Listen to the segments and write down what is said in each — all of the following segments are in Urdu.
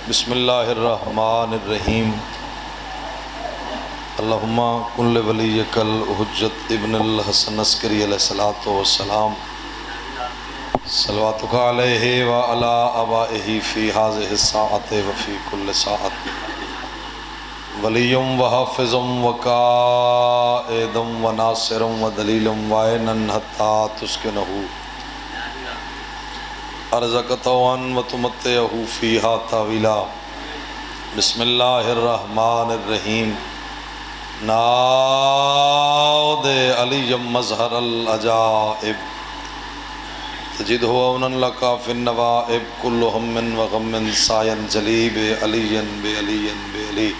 بسم اللہ الرحمن الرحیم اللہم کن لولیک الحجت ابن الحسن عسکری علیہ الصلوۃ والسلام صلواتک علیہ وعلی آبائہ فی ہذہ الساعۃ وفی کل ساعۃ ولی وحافظ وقائد وناصر ودلیل وعینا حتی تسکنہ ارزق طوعا وتمتعہ فیہا طویلا بسم اللہ الرحمن الرحیم ناود علی مظہر العجائب تجدہ اونا لکا فی النوائب کل ہم وغم سائن جلیب علی بعلی بعلی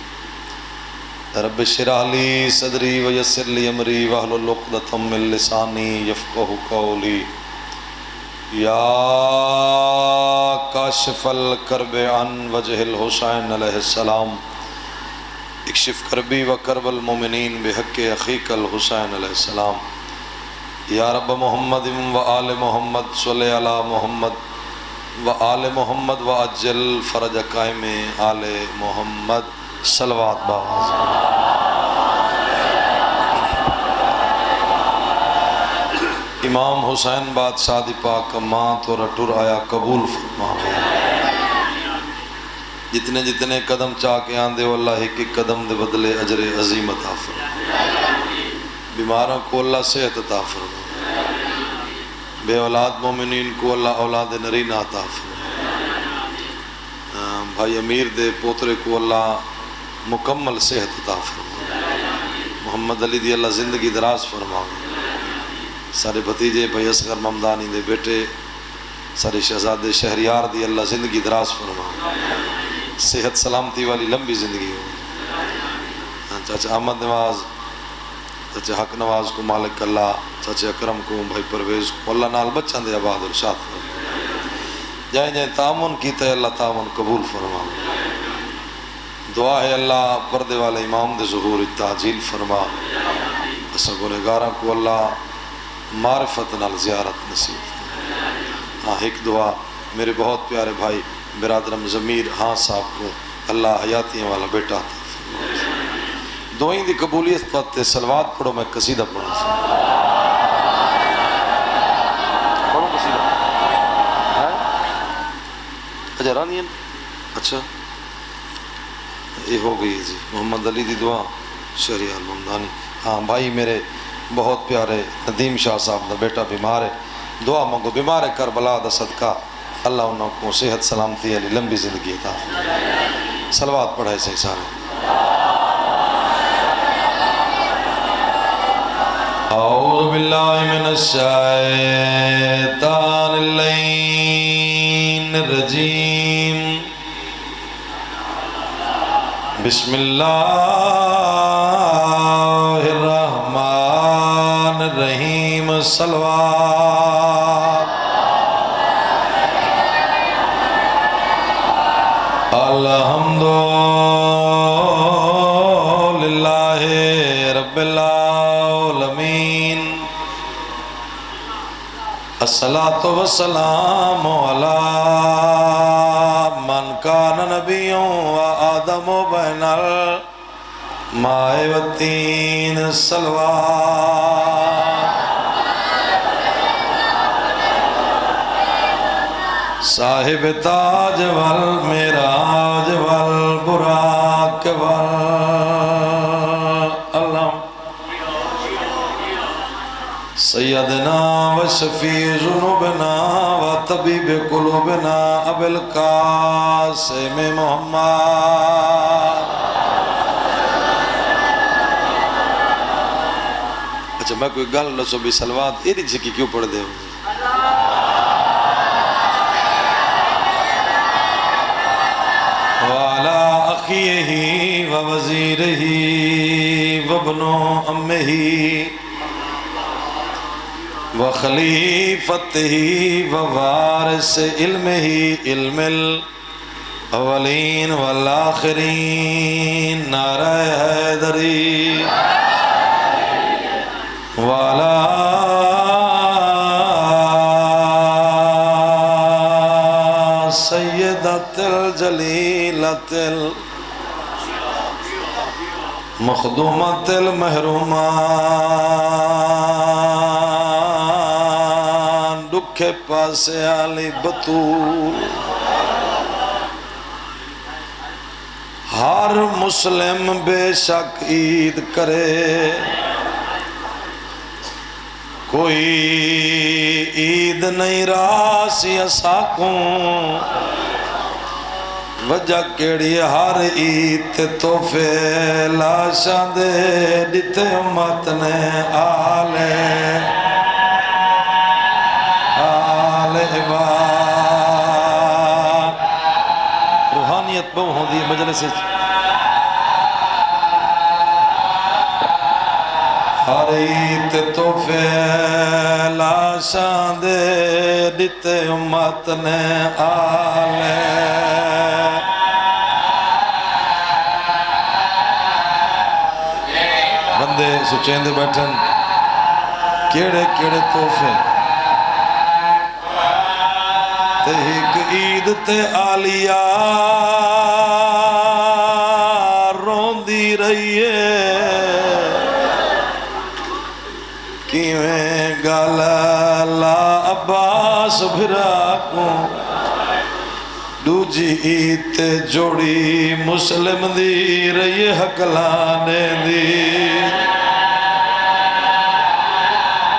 رب اشرح لی صدری ویسر لی امری واحلل عقدۃ من لسانی یفقہوا قولی یا کاشف الکرب عن وجہ الحسین علیہ السلام اکشف کربی و کرب المومنین بحق اخیک الحسین علیہ السلام یا رب محمد و آل محمد صلی علی محمد و آل محمد و اجل فرج قائم آل محمد صلوات باز امام حسین بادشاہ دی پاک ماں تو رٹور آیا قبول فرما جتنے جتنے قدم چاہ کے آندے ہو اللہ ہی کی قدم دے بدلے اجر عظیم عطا فرما بیماروں کو اللہ صحت عطا فرما بے اولاد مومنین کو اللہ اولاد نرینہ عطا فرما بھائی امیر دے پوترے کو اللہ مکمل صحت عطا فرما محمد علی دی اللہ زندگی دراز فرما سارے بھتیجے بھائی اصغر ممدانی دے بیٹے سارے شہزادے شہریار دی اللہ زندگی دراز فرما صحت سلامتی والی لمبی زندگی ہو چاچا احمد نواز چاچا حق نواز کو مالک اللہ چاچا اکرم کو بھائی پرویز کو اللہ نال بچان دے آباد اور شاد فرما جائیں جائیں تعاون کیتا ہے اللہ تعاون قبول فرما دعا ہے اللہ پردے والے امام دے ظہور تعجیل فرما اسا گنہگاراں کو اللہ معرفت نال زیارت نصیب ہاں ایک دعا میرے بہت پیارے بھائی برادرم ضمیر ہاں صاحب کو اللہ حیاتیوں والا بیٹا دعائیں دی قبولیت پاتے سلوات پڑھو میں قصیدہ پڑھوں پڑھو قصیدہ اجرانی اچھا یہ ہو گئی جی محمد علی دی دعا شہریار ممدانی ہاں بھائی میرے بہت پیارے ندیم شاہ صاحب دا بیٹا بیمار ہے دعا مانگو بیمار ہے کربلا دا صدقہ اللہ انہوں کو صحت سلامتی علی لمبی زندگی عطا صلوات پڑھائے سے سارے اعوذ باللہ من الشیطان اللعین الرجیم بسم اللہ الرحمن الرحیم صلوات الحمد للہ رب العالمین الصلاۃ والسلام علی من کان نبی و آدم بین الماء والتین صلوات صاحب تاج والمعراج والبراق والعلم سیدنا و شفیع ذنوبنا و طبیب قلوبنا ابو القاسم محمد اچھا میں کوئی گل لسو بھی سلوات ایری جھکی کیوں پڑھ دے ہوں وعلا اخیہ و وزیرہ و ابن امہ وخلیفتہ ووارث علمہ علم الاولین والآخرین نعرہ حیدری وعلا سید سیدۃ الجلیلۃ المخدومۃ المحرومان دکھے پاسے علی بطول ہر مسلم بے شک عید کرے کوئی عید نہیں راسی اساکوں وجہ کیڑی ہر عید تے تحفے لاشاں دے دتے امت نے آلے عباد روحانیت بہو ہوں دی مجلس ہر عید تے تحفے لاشاں دے دتے امت نے آلے بندے سچین دے بیٹھن کیڑے کیڑے تحفے تے ایک عید تے آلیا روندی رہیے کیویں گالا لا عباس بھرا کو دوجی عید تے جوڑی مسلم دی رہی حق لانے دی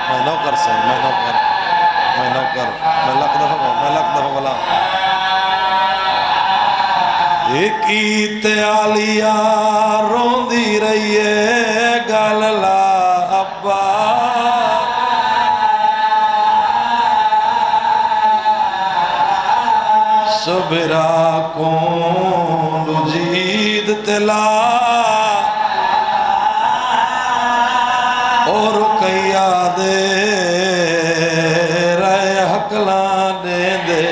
میں نوکر سے میں لکھ دفعہ بلا ایک عید تے آلیا روندی رہی گالا لا عباس صبرا کون جید تلا اور کیا دے رہے حق لانے دے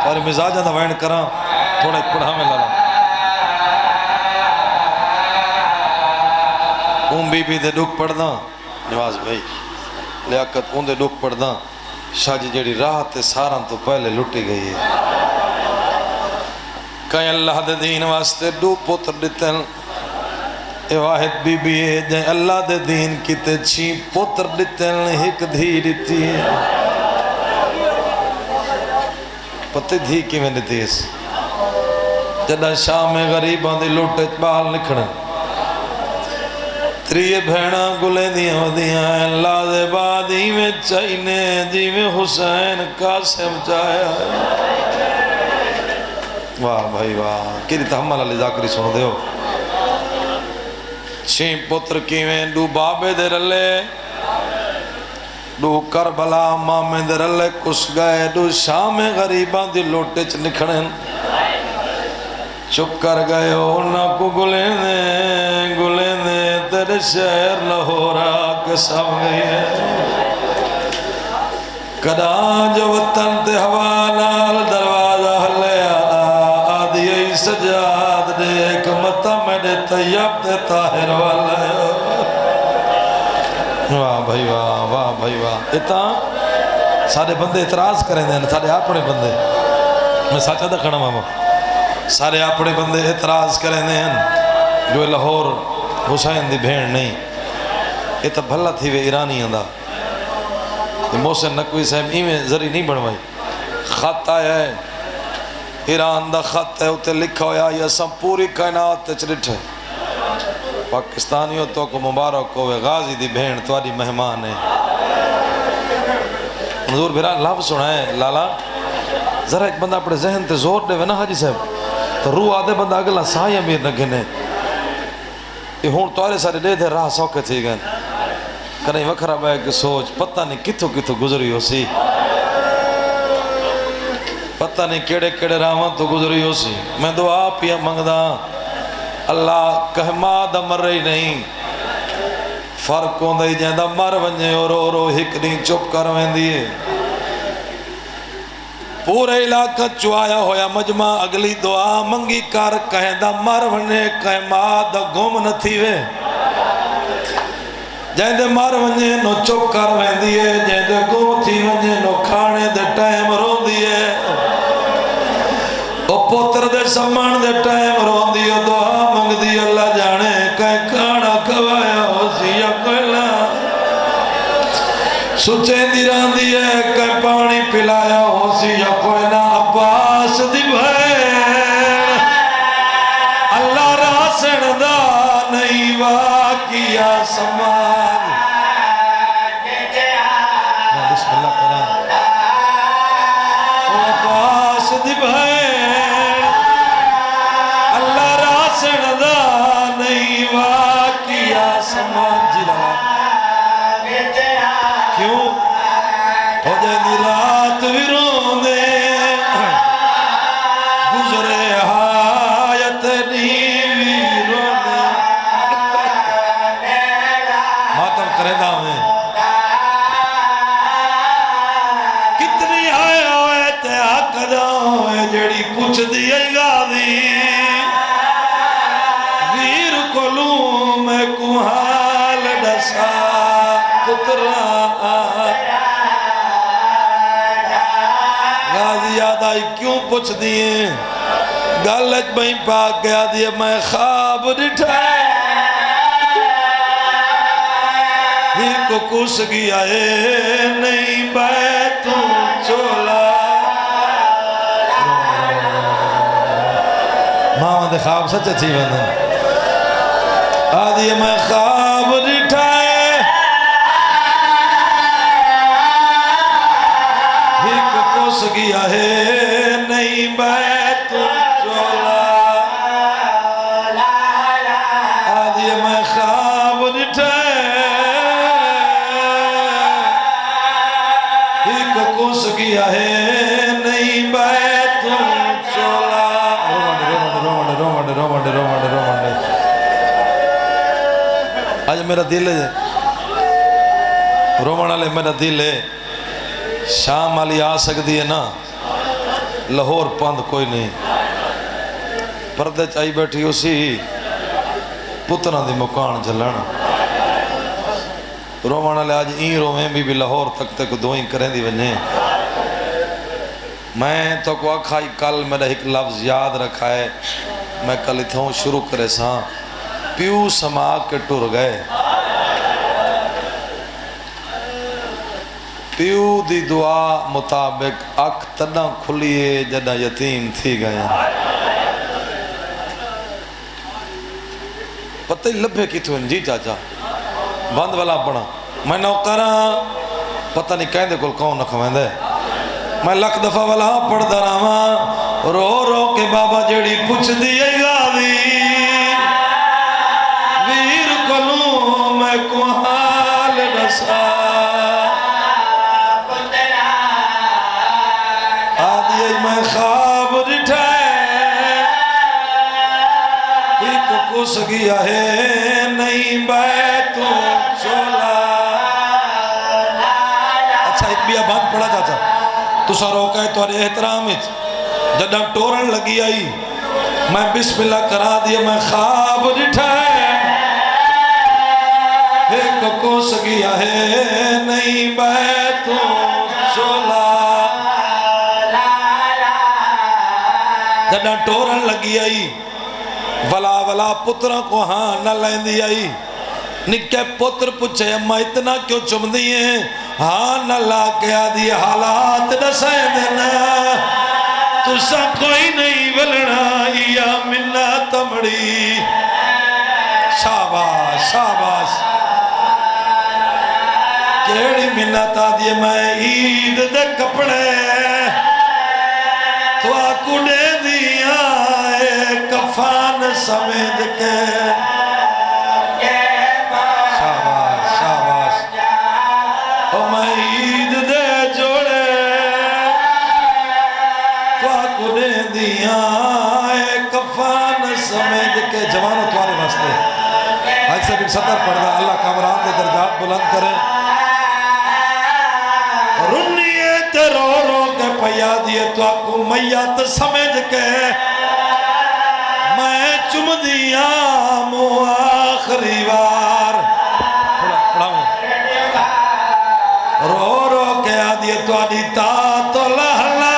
اور مزاجہ دا وین کراں تھوڑا ایک پڑھا میں لالا بی بی دے ڈک پڑھ دا نواز بھائی لیاقت ان دے ڈک پڑھ دا شاہ جی جیڑی راہ تے ساران تو پہلے لٹی گئی ہے کہیں اللہ دے دین واسطے ڈو پوتر دیتن اے واحد بی بی ہے جائیں اللہ دے دین کی تے چھین پوتر دیتن ہک دھی دیتی ہے پتے دھی کی میں دیتی ہے جدہ شاہ میں غریبان دی لوٹے بال نکھڑا تریے بھیڑاں گلے دیاں ودیاں اللہ دے بادی میں چائنے جی میں حسین قاسم چاہیا واہ بھائی واہ کیلی تحمل علی ذاکری سنو دے ہو چھین پتر کیویں ڈو بابے دے رلے ڈو کربلا مامے دے رلے کس گئے ڈو شام غریباں دی لوٹے چ نکھڑن چپ کر گئے ہو نہ کو گلے دے تیرے شہر لہورا قسم گئی ہے کداں جو وطن تے حوالال دروازہ ہلیا آدھی سجاد دیکھ متا میرے طیب تے طاہر والا واہ بھائی واہ بھائی واہ اتنا سارے بندے اعتراض کریں دیں سارے اپنے بندے میں سچا دکھنا ماما سارے اپنے بندے اعتراض کریں دیں جو لاہور حسین دی بھیڑ نہیں یہ تو بھلا تھی وہ ایرانی آندا محسن نقوی صاحب ایویں ذری نہیں بنوائی خط آیا ہے ایران دا خط ہے اتے لکھا ہویا یہ سب پوری کائنات تے چلٹ ہے پاکستانیوں تو کو مبارک ہوئے غازی دی بھیڑ تواری مہمان ہے حضور بھیران لفظ سنا ہے لالا ذرا ایک بندہ اپنے ذہن تے زور دے نا حاجی صاحب تو روح آدھے بندہ اگلا سائی امیر نہ گھنے یہ ہون توارے سارے دے دے راہ سوکے تھی گئن کریں وکھرا بھائی کہ سوچ پتہ نہیں کتھو گزری ہو سی پتہ نہیں کیڑے کیڑے راہاں تو گزری ہو سی میں دعا پیا منگدا اللہ کہما دا مر رہی نہیں فرق ہوں دائی جائیں دا مر ونجے اور رو ہک نہیں چپ کر وین دیئے پورے علاقہ چوایا ہویا مجمع اگلی دعا منگی کر کہیں دا مر ونے کہیں ماں دا گم نہ تھی وے جیندے مر ونجے نو چپ کر ویندی ہے، جیندے گم تھی ونجے نو کھانے دے ٹائم روندی ہے، او پتر دے سمان دے ٹائم روندی ہے، دعا منگ دی اللہ جانے کہیں کھانا کھوایا ہو سی یا کوئی نہ، سچیں دی راندی ہے کہیں پانی پلایا ہو سی یا کوئی نہ، عباس دی بھین اللہ راسن دا نہیں واقعہ سمان، بسم اللہ قرآن، عباس دی بھین اللہ راسن دا نہیں واقعہ سمان، جی لگا کیوں ہو جائے دی رات بھی روندے گزرے حایت نیوی روندے، ماتم کرے دا میں کتنی آئے ہوئے تے حق دا ہوئے جڑی پوچھ دی گا دی ویر کلوں میں کو حال ڈسا پترا غازی یاد آئی کیوں پوچھ دیئے گالج بہن پاک گیا دیئے میں خواب ڈٹھا ہی کو کس گیا ہے نہیں بیتوں چولا، ماں دے خواب سچ اچھی بندن آدھی میں خواب ڈٹھا گیا ہے نہیں بیتوں چولا، آدھی میں خواب ڈٹھا ایک کس گیا ہے نہیں بیتوں چولا، رومنڈے آج میرا دل ہے رومن والے، میرا دل ہے شام والی آ سکتی ہے نا، لاہور پند کوئی نہیں، پردے چائی بیٹھی اسی پتنا دی مکان جلن، رومن والے آج این رویں بھی لاہور تک تک دوئیں کریں دی ونجیں، میں تو کو آکھائی کل میرا ایک لفظ یاد رکھا ہے، میں کل اتھاؤں شروع کرے ساں پیو سما کے ٹر گئے، پیو دی دعا مطابق اک تنہ کھلیے جدہ یتیم تھی گئے، پتہ ہی لبھے کی تو جی چاچا بند والا پڑا میں نوکراں پتہ نہیں کہیں دے کل کون نکھویں دے، میں لکھ دفعہ والا پڑھ دراما رو رو کے بابا جڑی پوچھ دیئے گا دی ویر کلوں میں کو حال نسا، میں خواب ڈٹھا ایک کس گیا ہے نہیں بیتوں چولا، اچھا ایک بھی آباد پڑھا چاچا تو سا روکا ہے تو احترام جدہ ٹورن لگی آئی میں بسم اللہ کرا دیا میں خواب ڈٹھا ایک کس گیا ہے نہیں بیتوں چولا، جدہ ٹورن لگی آئی ولا ولا پترہ کو ہاں نہ لیندی آئی، نکے پتر پچھے اممہ اتنا کیوں چم دیئے ہاں نہ لا کے آدھی حالات دسائے دینا تو سا کوئی نہیں ولنا یا ملنا تمڑی، شاباش شاباش کیڑی منت آدھی میں عید دے کپڑے تو آکو دے دیا کفان سمجھ کے، شاباش شاباش او میں عید دے جوڑے تو آکو دے دیا کفان سمجھ کے، جوانوں تمہارے واسطے آج سے بھی سطر پڑھ دا اللہ کامران دے درجات بلند کریں، رنیے تے رو رو کے پیا دیئے تو آکو میت سمجھ کے میں چم دیا مو آخری وار پڑھاؤں رو رو کے آدھی توڑی تا تو لہلا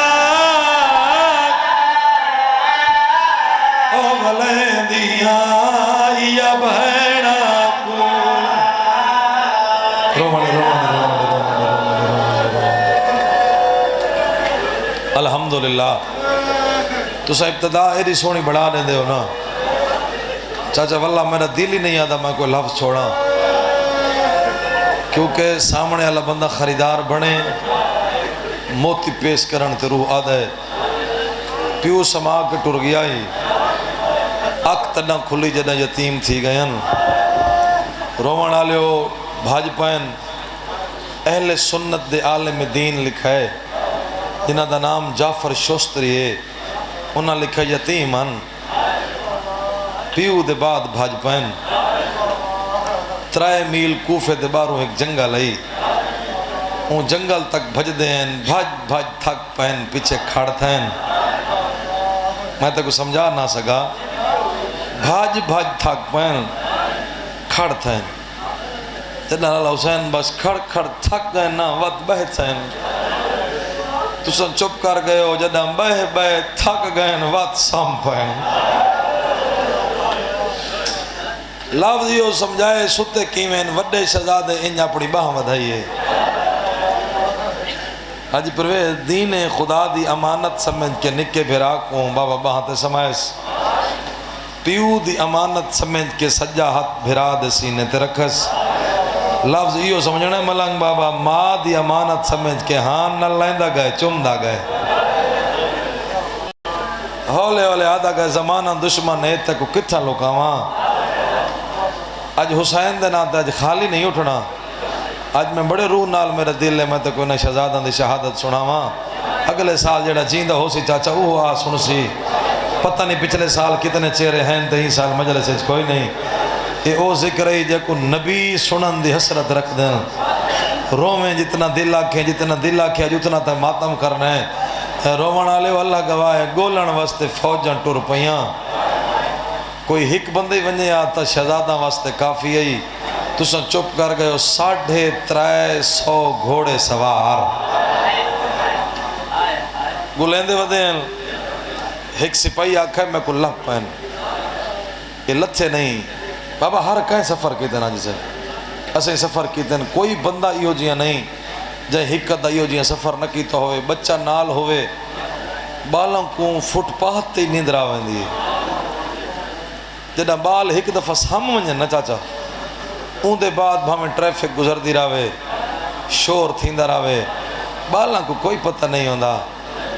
او بلے دیا یا بہنا کو الحمدللہ تو سا ابتدا ایری سونی بڑھا دے دے ہو نا چاچا واللہ میرا دل ہی نہیں آدھا میں کوئی لفظ چھوڑا کیونکہ سامنے اللہ بندہ خریدار بنے موتی پیش کرن تے روح آدھے پیو سما کے ٹر گیا ہی اک تنہ کھلی جنہ یتیم تھی گئن رومن آلیو بھاج پائن اہل سنت دے عالم دین لکھا ہے جنہ دا نام جعفر شوستری ہے انہاں لکھا یتیمن پیو دے بعد بھاج پائن 3 میل کوفے دے باروں ایک جنگل ہے اون جنگل تک بھج دیں بھاج تھک پائن پیچھے کھڑ تھین میں تے کو سمجھا نہ سکا بھاج تھک پائن کھڑ تھین جنہ اللہ حسین بس کھڑ تھک گئے نا وقت بہت تھین تو سن چپ کر گئے ہو جدہ بہ تھک گئے وقت سام پائن لفظ یہ سمجھائے ستے کیمین وڈے شہزادے انجا پڑی باہ ودھائیے آج پروے دین خدا دی امانت سمجھ کے نکے بھراکوں بابا باہتے سمائس پیو دی امانت سمجھ کے سجا ہاتھ بھرا دے سینے تے رکھس لفظ یہ سمجھنے ملنگ بابا ماں دی امانت سمجھ کے ہاں نہ لیندہ گئے چمدہ گئے ہولے آدھا گئے زمانہ دشمن ہے تے کو کتھا لوکا وہاں آج حسین دے ناتے آج خالی نہیں اٹھنا آج میں بڑے روح نال میرے دل ہے میں تو کوئی نہ شہزادہ دی شہادت سنا وہاں اگلے سال جڑا جیندہ ہو سی چاچا وہ آ سن سی پتہ نہیں پچھلے سال کتنے چہرے ہیں تہی سال مجلس سے کوئی نہیں یہ او ذکر ہے جے کو نبی سنن دی حسرت رکھ دیں رومیں جتنا دل آکھیں جتنا تے ماتم کرنا ہے رومن آلے اللہ گواہ ہے گولن واسطے فوجن ٹر پیاں کوئی ہک بندے ونجے آتا شہزادہ واسطے کافی ہے تو سن چپ کر گئے 350 گھوڑے سوار گلیندے ودین ہک سپاہی آکھا ہے میں کو لپ پہن یہ لتھے نہیں بابا ہر کہیں سفر کی دینا جسے اسے سفر کی دینا کوئی بندہ ایو جیاں نہیں جائے ہکت ایو جیاں سفر نہ کیتا ہوئے بچہ نال ہوئے بالاں کو فٹ پاہت تے نیندر آویں دی جدہ بال ایک دفعہ سام ونجن نہ چاچا اون دے بعد بھامیں ٹریفک گزر دی راوے شور تھیندہ راوے بالاں کو کوئی پتہ نہیں ہوندہ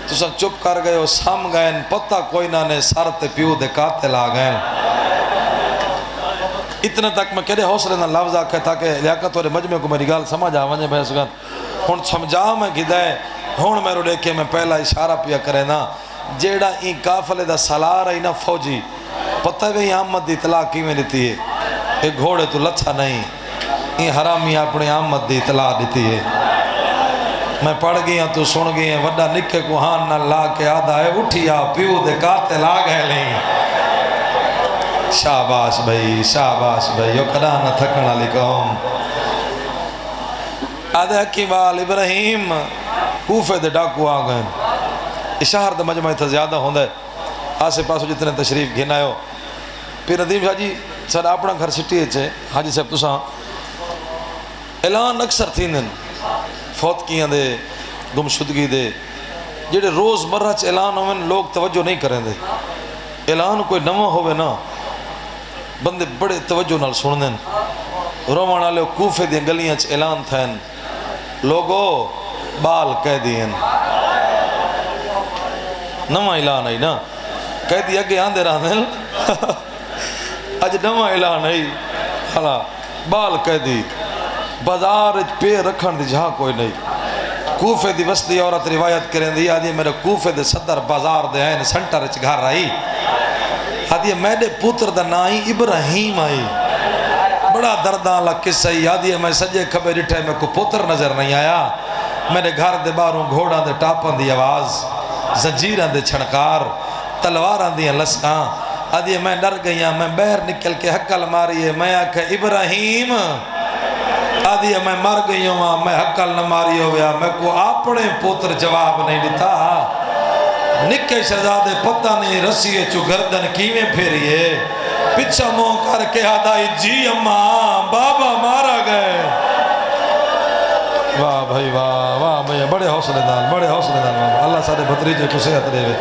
تو سن چپ کر گئے ہو سام گئے پتہ کوئی نہ نے سار تے پیو دے قاتل آ گئے اتنے تک میں کہے حوصلے نہ لفظ آکھے تاکہ لیاقت اور مجمع کو میری گال سمجھ آوانجے بھائی سکن ہون سمجھا میں گھدہ ہے ہون میں رو دیکھے میں پہلا اشارہ پیا کرے نا جیڑا این کافلے دا سالار ہے نا فوجی پتہ بھی آمد دی اطلاع کی میں دیتی ہے ایک گھوڑے تو لچھا نہیں این حرامی اپنے آمد دی اطلاع دیتی ہے میں پڑھ گیا تو سن گیا وڈا نکے کو ہاں نہ لا کے آدھا ہے اٹھیا پیو دے قاتل آ گئے لیں شاباش بھائی یو کدا نہ تھکنا لکھوں آدھے حکیم وال ابراہیم کوفے دے ڈاکو آ گئے اشہر دے مجمع تھا زیادہ ہوندہ ہے آسے پاسو جتنے تشریف گھنا ہو پھر ندیم شاہ جی سر اپنا گھر سٹی ہے حاجی صاحب تو ساں اعلان اکثر تھی دن فوت کیاں دے گمشدگی دے جڑے روز مرہ چ اعلان ہوئے لوگ توجہ نہیں کریں دے اعلان کوئی نمہ ہوئے نا بندے بڑے توجہ نال سن دیں رومان آلے کوفے دیں گلیاں چ اعلان تھین لوگو بال کہہ دیں نمہ اعلان آئی نا کہہ دی اگے آن دے رہا دیں اج نمہ اعلان آئی بال کہہ دی بازار پہ رکھن دی جہاں کوئی نہیں کوفے دی وسطی عورت روایت کریں دی آدھی میرے کوفے دے صدر بازار دے آئین سنٹر اچ گھر رہی آدھی میرے پوتر دا نائی ابراہیم آئی بڑا دردان اللہ قصہ ہی آدھی میں سجے کھبے رٹھے میں کو پوتر نظر نہیں آیا میرے گھر دے باروں گھوڑا دے ٹاپن دی آواز زنجیران دے چھڑکار تلواران دی لسکاں آدھی میں ڈر گئی میں بہر نکل کے حقل ماری ہے میں آکھا ابراہیم آدھی میں مر گئی ہوں میں حقل نہ ماری ہویا میں کو اپنے پوتر جواب نہیں دیتا نکے شہزادے پتہ نہیں رسیے چو گردن کیویں پھیریے پچھا منہ کر کے آدھائی جی اماں بابا مارا گئے واہ بھائی واہ واہ بھائی بڑے حوصلے دار بابا اللہ سارے بھتریجے کو صحت دے وے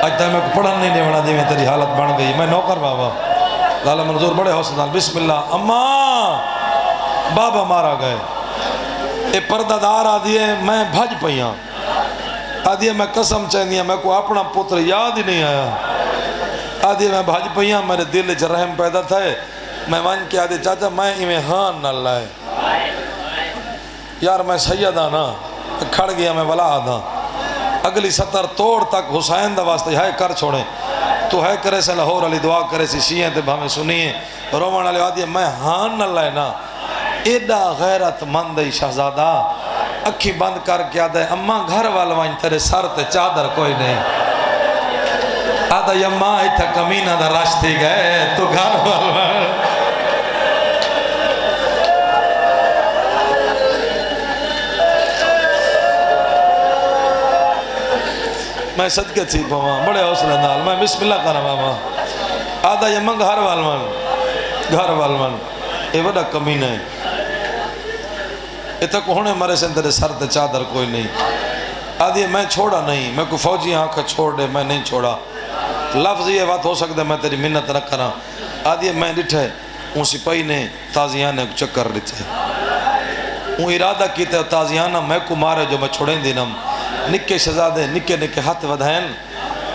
آج تک میں کو پڑھن نہیں بنا دی میں تیری حالت بن گئی میں نوکر بابا لالا منظور بڑے حوصلے دار بسم اللہ اماں بابا مارا گئے اے پردہ دار آدھی ہے میں بھج پہیاں آدھی ہے میں قسم چاہنی ہے میں کو اپنا پتر یاد ہی نہیں آیا آدھی ہے میں بھج پہیاں میرے دل چ رحم پیدا تھا میں ون کے آدھی چاچا میں ایویں ہاں نہ لائے یار میں سید نا کھڑ گیا میں ولا آدھا اگلی سطر توڑ تک حسین دا واسطے ہے کر چھوڑیں تو ہے کرے سے لاہور علی دعا کرے سی شیئیں تے بھامیں سنیے رومان علی آدھی ہے میں ہاں نہ لائے نا ایڈا غیرت مند شہزادہ اکھی بند کر کے آدھے اماں گھر والوائن تیرے سر تے چادر کوئی نہیں آدھا اماں ایتھا کمینہ دا راشتی گئے تو گھر والوائن میں صدقے تھی پاواں بڑے حوصلے نال میں بسم اللہ کرا بابا آدھا اماں گھر والوائن یہ بڑا کمینہ ہے اتنا کونے مرے سے تیرے سر تے چادر کوئی نہیں آدھی میں چھوڑا نہیں میں کو فوجی آنکھ چھوڑ دے میں نہیں چھوڑا لفظ یہ بات ہو سکتا ہے میں تیری منت نہ کرا آدھی میں ڈٹھے ان سپاہی نے تازیانے چکر ڈٹھے ان ارادہ کیتے تازیانہ میں کو مارے جو میں چھوڑیں دینم نکے شہزادے نکے نکے ہاتھ ودھائن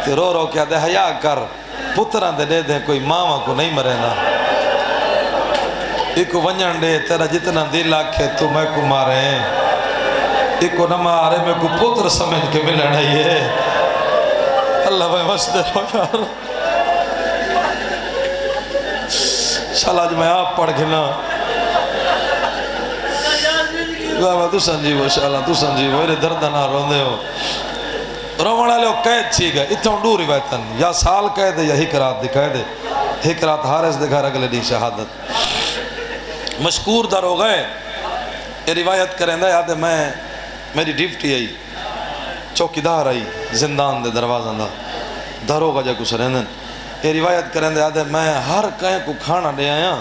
تے رو رو کیا دے حیا کر پتران دے دے کوئی ماما کو نہیں مرے نا ایک ونجن دے تیرا جتنا دل آکھے تو میں کو مارے ایک نہ مارے میں کو پتر سمجھ کے ملنا یہ اللہ بھائی وسدے رو یار شالا جو میں آپ پڑھ گھنا بابا تو سنجیو شالا تو سنجیو میرے دردہ نہ روندے ہو رومانہ لے قید چھی گئے اتنا دو روایتاً یا سال قید یا ہکرات دکھائے دے ہکرات حارس دے گھر اگلے دی شہادت مشکور در ہو گئے یہ روایت کریں دا یاد ہے میں میری ڈیوٹی آئی چوکیدار آئی زندان دے دروازہ دا دھرو گا جا کچھ رہندن یہ روایت کریں دا یاد ہے میں ہر کہیں کو کھانا دے آیا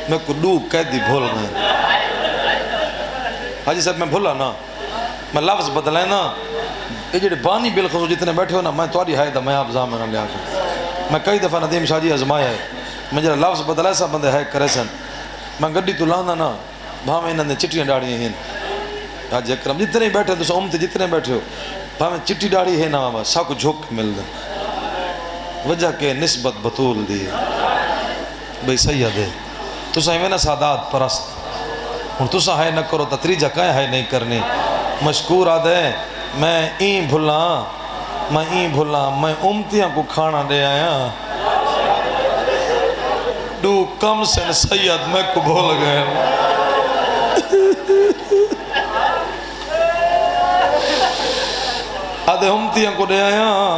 میں کو دو قیدی بھول گئے حاجی صاحب میں بھولا نا میں لفظ بدلائے نا یہ جڑے بانی بالخصوص جتنے بیٹھے ہو نا میں تواری ہائے دا میں آپ زامنہ لیا کر میں کئی دفعہ ندیم شاہ جی ازمایا ہے میں جڑا لفظ بدلائے سا بندے ہے کرے سن میں گڑی تو لانا نا بھامیں انہوں نے چٹیاں ڈاڑی ہیں حاجی اکرم جتنے بیٹھے تو سو امت جتنے بیٹھے ہو بھامیں چٹی ڈاڑی ہے نا بابا سا کو جھوک کے مل دیں وجہ کے نسبت بطول دی بھئی سید ہے تو سا ہمیں نا سادات پرست ہوں تو سا ہے نہ کرو تتریجہ کہیں ہے نہیں کرنی مشکور آدھے میں این بھلا میں امتیاں کو کھانا دے آیا دو کم سن سید میں کو بھول گئے آدھے امتیاں کو دے آیا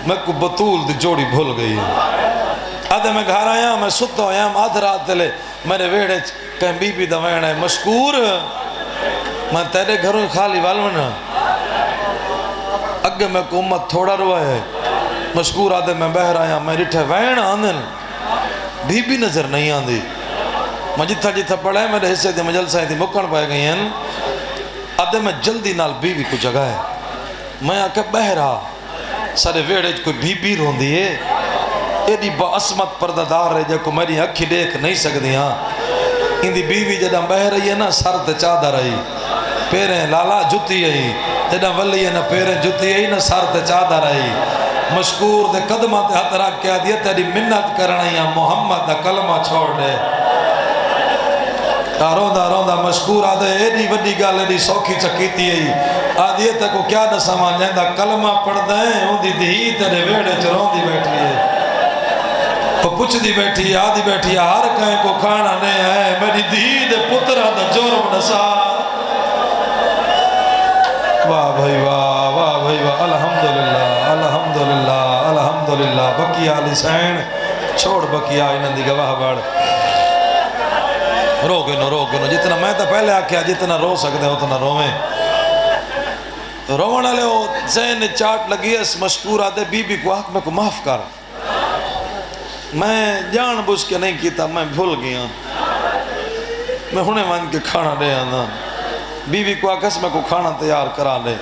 میں کو بطول دی جوڑی بھول گئی آدھے میں گھر آیا میں ستا آیا آدھ رات دلے میرے ویڑے کہیں بی بی دوائن ہے مشکور میں تیرے گھروں خالی والونا اگے میں کو امت تھوڑا روا ہے مشکور آدھے میں بہر آیا میں رٹھے وین آندن بی بی نظر نہیں آندی میں جتھا پڑھا ہے میرے حصے دے مجلسہ تھی مکن پائے گئی ہیں آدھے میں جلدی نال بی بی کو جگہ ہے میں آکے بہرا سارے ویڑے کوئی بی رون دیئے ایڈی با عصمت پردہ دار رہے جے کو میری اکھی دیکھ نہیں سکتی ہاں اندی بیوی جدہ بہ رہی ہے نا سر تے چادر آئی پیریں لالا جتی آئی جدہ ولی ہے نا پیریں جتی آئی نا سر تے چادر آئی مشکور دے قدمہ تے ہاتھ رکھ کے آدھی تیری منت کرنا یا محمد دا کلمہ چھوڑ دے روندہ مشکور آدھے ایڈی وڈی گال ایڈی سوکھی چکیتی آئی آدھی تک کو کیا نہ سامان جائندہ کلمہ پڑھ دیں ہوں دی دھی تیرے ویڑے چرون دی بیٹھی ہے وہ پچھ دی بیٹھی آدھی بیٹھی ہر کہیں کو کھانا نہیں ہے میری دید پترہ دا جرم نسا واہ بھائی واہ الحمدللہ الحمدللہ الحمدللہ بقیہ علی سین چھوڑ بقیہ انہوں دی گواہ بڑھ رو گنو جتنا میں تو پہلے آکھیا جتنا رو سکتے ہیں اتنا رویں رونے والے وہ ذہن چاٹ لگی اس مشکور آدھے بی بی کو آنکھ میں کو معاف کر میں جان بوجھ کے نہیں کیتا میں بھول گیا میں ہونے مان کے کھانا دے آنا بی بی کو آکھس میں کو کھانا تیار کرا دے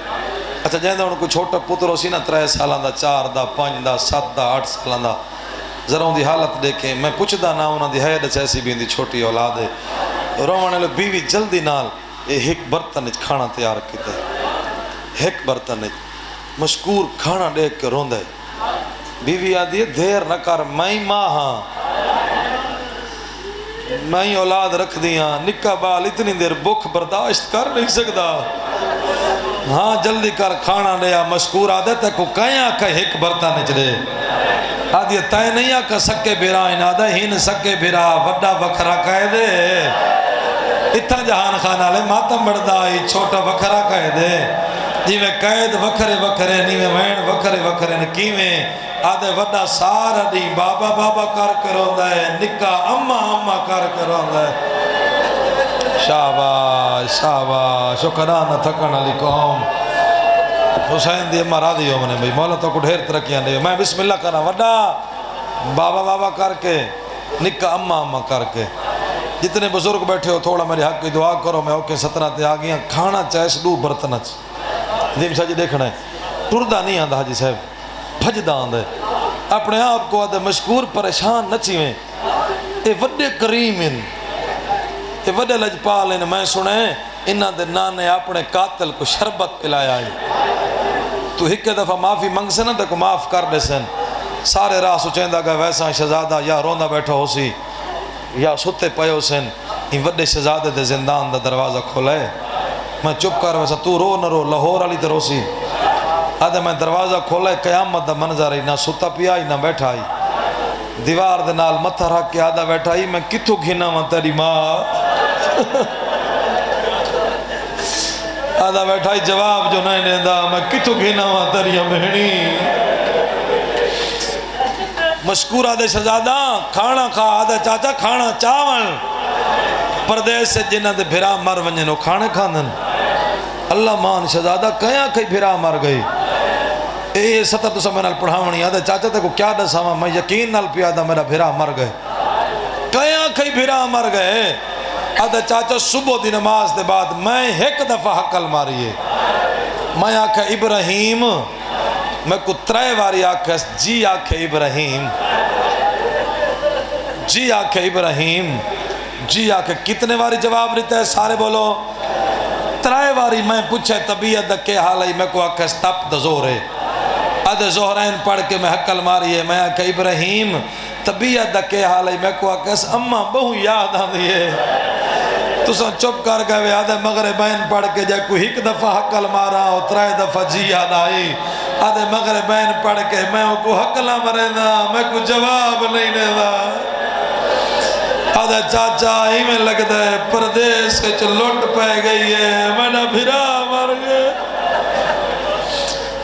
اچھا جہاں ان کو چھوٹا پتر سی نا 3 سالان دا 4 دا 5 دا 7 دا 8 سالان دا ذرا ان دی حالت دیکھیں میں پوچھدا نہ انہاں دی حید ایسی بھی دی چھوٹی اولاد ہے رونے والے بیوی جلدی نال یہ ایک برتن کھانا تیار کیتا ایک برتن مشکور کھانا دیکھ کے روندے بیوی آدھی ہے دیر نہ کر میں ماں ہاں میں اولاد رکھ دیا نکا بال اتنی دیر بھوک برداشت کر نہیں سکتا ہاں جلدی کر کھانا دیا مشکور آدھے تے کو کہیں آکھا ایک برتن چلے آدھی تائے نہیں آکھا سکے بھیرا انادہ ہین سکے بھیرا وڈا وکھرا کہے دے اتنا جہان خانہ لے ماتم بردائی چھوٹا وکھرا کہے دے جی میں قید وکھرے وکھرے نیویں وین وکھرے وکھرے نکیویں آدھے وڈا سارا دی بابا بابا کر کروندا ہے نکا اما اما کر کروندا ہے شاباش شاباش شکرانہ تھکن علی قوم حسین دی اما راضی ہو منے بھئی مولا تو کو ڈھیر ترقیاں دے میں بسم اللہ کرنا وڈا بابا بابا کر کے نکا اما اما کر کے جتنے بزرگ بیٹھے ہو تھوڑا میرے حق کی دعا کرو میں اوکے 17 تے آگیاں کھانا چاہیس 2 برتن دیم شاہ جی دیکھنا ہے ٹردہ نہیں آندہ حاجی صاحب بھجدہ آندہ ہے اپنے آپ کو آدھے مشکور پریشان نچیویں اے وڈے کریم ان اے وڈے لجپال ان میں سنیں انہاں دے نانے اپنے قاتل کو شربت پلایا ہے تو ایک دفعہ معافی منگ سے نا تے کو معاف کر دے سن سارے راہ سوچیندہ گا ویسا شہزادہ یا روندہ بیٹھا ہو سی یا ستے پئے ہو سن ان وڈے شہزادے دے زندان دا دروازہ کھولے میں چپ کر ویسا تو رو نہ رو لاہور علی تے روسی آدھے میں دروازہ کھولے قیامت دا منظر ہی نہ ستا پیا ہی نہ بیٹھا ہی دیوار دے نال متھا رکھ کے آدھا بیٹھا ہی میں کتھو گھنا ہوں تیری ماں آدھا بیٹھا ہی جواب جو نہیں دیندہ میں کتھو گھنا ہوں تیری مہنی مشکور آدھے شہزادہ کھانا کھا آدھے چاچا کھانا چاول پردیس سے جنہ دے بھرا مر ونجنو کھانے کھاندن اللہ مان شہزادہ کہیں کہیں بھرا مر گئی اے 70 تو سمیں نال پڑھاونی آدھے چاچا تے کو کیا دساما میں یقین نال پیادا میرا بھرا مر گئے کہیں کہیں بھرا مر گئے آدھے چاچا صبح دی نماز دے بعد میں ایک دفعہ حقل ماری ہے میں آکھا ابراہیم میں کو 3 واری آکھا جی آکھا ابراہیم جی آکھا ابراہیم جی آکھا کتنے واری جواب دیتا ہے سارے بولو 3 واری میں پوچھے طبیعت کے حال ہے میں کو آکھا ستپ دا زور ہے آدھے زہرین پڑھ کے میں حقل ماری ہے میں آکھا ابراہیم طبیعت کے حال ہے میں کو آکھا اممہ بہو یاد آ دیئے تو سن چپ کر گئے آدھے مغربین پڑھ کے جائے کوئی 1 دفعہ حقل مارا اور 3 دفعہ جی یاد آئی آدھے مغربین پڑھ کے میں کو حقلہ مرے دا میں کو جواب نہیں دے دا آدھے چاچا ہی میں لگ دے پردیس کے چلوٹ پہ گئی ہے میں نہ بھرا مر گئے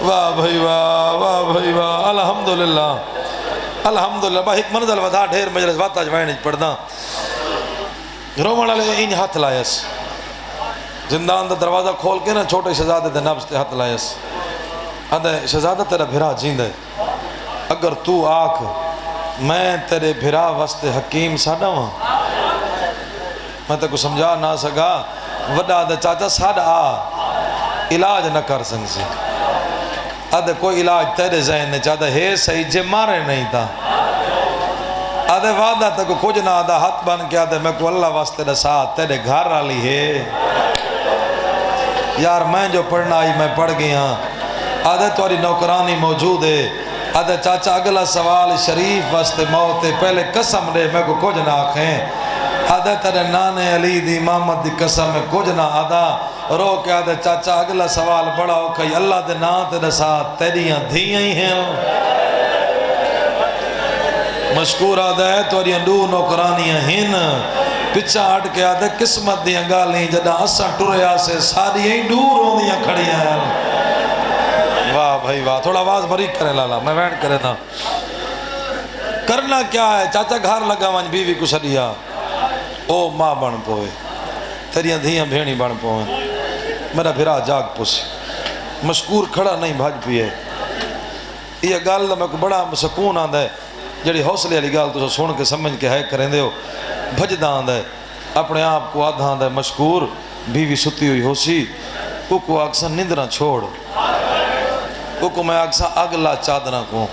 واہ بھائی واہ بھائی واہ الحمدللہ الحمدللہ با ایک منزل ودا ڈھیر مجلس واتا جوائنج پڑھنا رومن علی انج ہاتھ لائیس زندان دا دروازہ کھول کے نا چھوٹے شہزادے دے نفس تے ہاتھ لائیس آدھے شہزادہ تیرا بھرا جیند ہے اگر تو آکھ میں تیرے بھرا وسط حکیم ساڑھا ہوں میں تے کو سمجھا نہ سکا وڈا آدھے چاچا ساڑھا علاج نہ کر سنگ سے آدھے کوئی علاج تیرے ذہن نے چاہتا ہے صحیح جے مارے نہیں تھا آدھے وعدہ تے کو کچھ نہ آدھا ہاتھ بن کے آدھے میں کو اللہ واسطے دے ساتھ تیرے گھر آلی ہے یار میں جو پڑھنا آئی میں پڑھ گیا آدھے تواری نوکرانی موجود ہے آدھے چاچا اگلا سوال شریف واسطے موت پہلے قسم دے میں کو کچھ نہ آکھیں آدھے تیرے نانے علی دی محمد دی قسم میں کچھ نہ آدھا رو کے آدھے چاچا اگلا سوال بڑا ہو کئی اللہ دے نا تیرے ساتھ تیریاں دھیاں ہی ہیں مشکور آدھے توری اندو نوکرانیاں ہن پچھا ہٹ کے آدھے قسمت دیاں گالیں جدہ اساں ٹریا سے ساری ہی دور ہوں دیاں کھڑیاں ہیں واہ بھائی واہ تھوڑا آواز بریک کرے لالا میں وینٹ کرے تھا کرنا کیا ہے چاچا گھر لگا وانج بیوی کو سڑیا او ماں بن پوئے تیریاں دھیاں بھیڑی بن پوئے میرا بھرا جاگ پوسی مشکور کھڑا نہیں بھاج پیے یہ گال میں کو بڑا سکون آندا ہے جڑی حوصلے والی گال تو سن کے سمجھ کے ہے کریں دیو بھجدا آندا ہے اپنے آپ کو آدھا آندا ہے مشکور بیوی ستی ہوئی ہو سی کو آکسا نندرہ چھوڑ کو میں آکسا اگلا چادرہ کو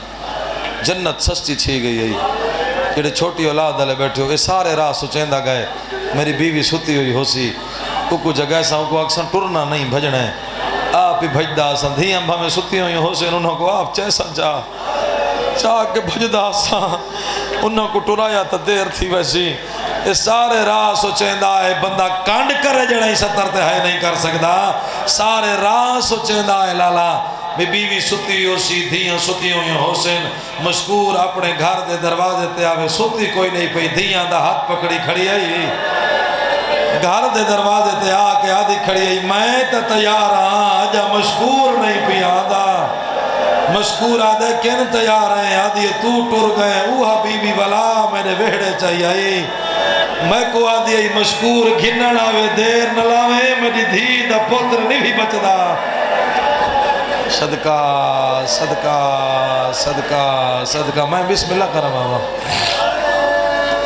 جنت سستی چھے گئی ہے جڑے چھوٹی اولاد والے بیٹھے ہو یہ سارے راہ سوچیندہ گئے میری بیوی ستی ہوئی ہو سی کو جگہ سا کو آکسا ٹرنا نہیں بھجنا ہے آپ ہی بھجدہ سا دھیاں بھا میں ستی ہوئی ہو سی انہوں کو آپ چیسا چاہ کے بھجدہ سا انہوں کو ٹرایا تا دیر تھی ویسی یہ سارے راہ سوچیندہ ہے بندہ کانڈ کرے جڑا ہی ستر تے ہے نہیں کر سکتا سارے راہ سوچیندہ ہے لالا بیوی ستی ہو سی دھیاں ستی ہوئی حسین مشکور اپنے گھر دے دروازے تے آوے ستی کوئی نہیں پئی دھیاں دا ہاتھ پکڑی کھڑی آئی گھر دے دروازے تے آ کے آدھی کھڑی آئی میں تے تیار ہاں آجا مشکور نہیں پی آدھا مشکور آدھے کن تیار ہیں آدھی تو ٹر گئے اوہا بی بی بلا میرے ویڑے چاہیے آئی میں کو آدھی آئی مشکور گھنن آوے دیر نلاوے میری دھی دا پتر نہیں بھی بچدا صدقہ صدقہ صدقہ صدقہ میں بسم اللہ کرا بابا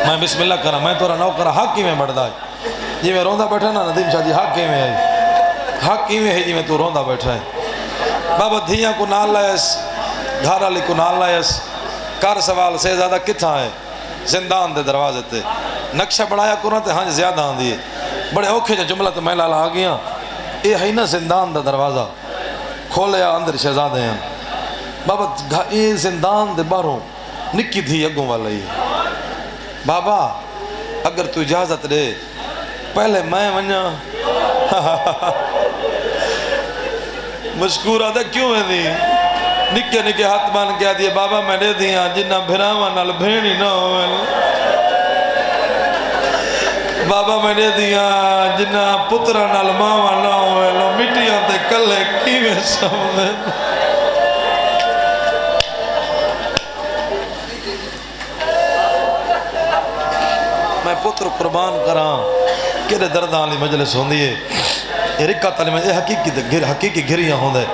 میں بسم اللہ کرا میں تورا نو کرا حق کی میں بڑھدا ہے جی میں روندہ بیٹھا نا ندیم شاہ جی حق کی میں آئی حق کی میں ہے جی میں تو روندہ بیٹھا ہے بابا دھیاں کو نال لائس گھر والی کو نال لائس کار سوال سے زیادہ کتھا ہے زندان دے دروازے تے نقشہ بڑھایا کرنا تے ہاں زیادہ آن دیئے بڑے اوکھے جو جملہ تے میں لالا آگیا اے ہے نا زندان دا دروازہ کھولے اندر شہزادے ہیں بابا اے زندان دے باروں نکی تھی اگوں والا ہی بابا اگر تو اجازت دے پہلے میں ونیا مشکور آدھا کیوں ہے دی نکے نکے ہاتھ مان کیا دیئے بابا میں دے دیا جنہ بھراوہ نال بھینی نہ ہوئے بابا میں دے دیا جنہ پترہ نال ماوہ نہ ہوئے لو مٹیاں تے کلے کیوے سمجھے میں پتر قربان کراں کیڑے درداں علی مجلس ہوندی ہے یہ رکھا تعلیم ہے حقیقی گھریاں ہوندے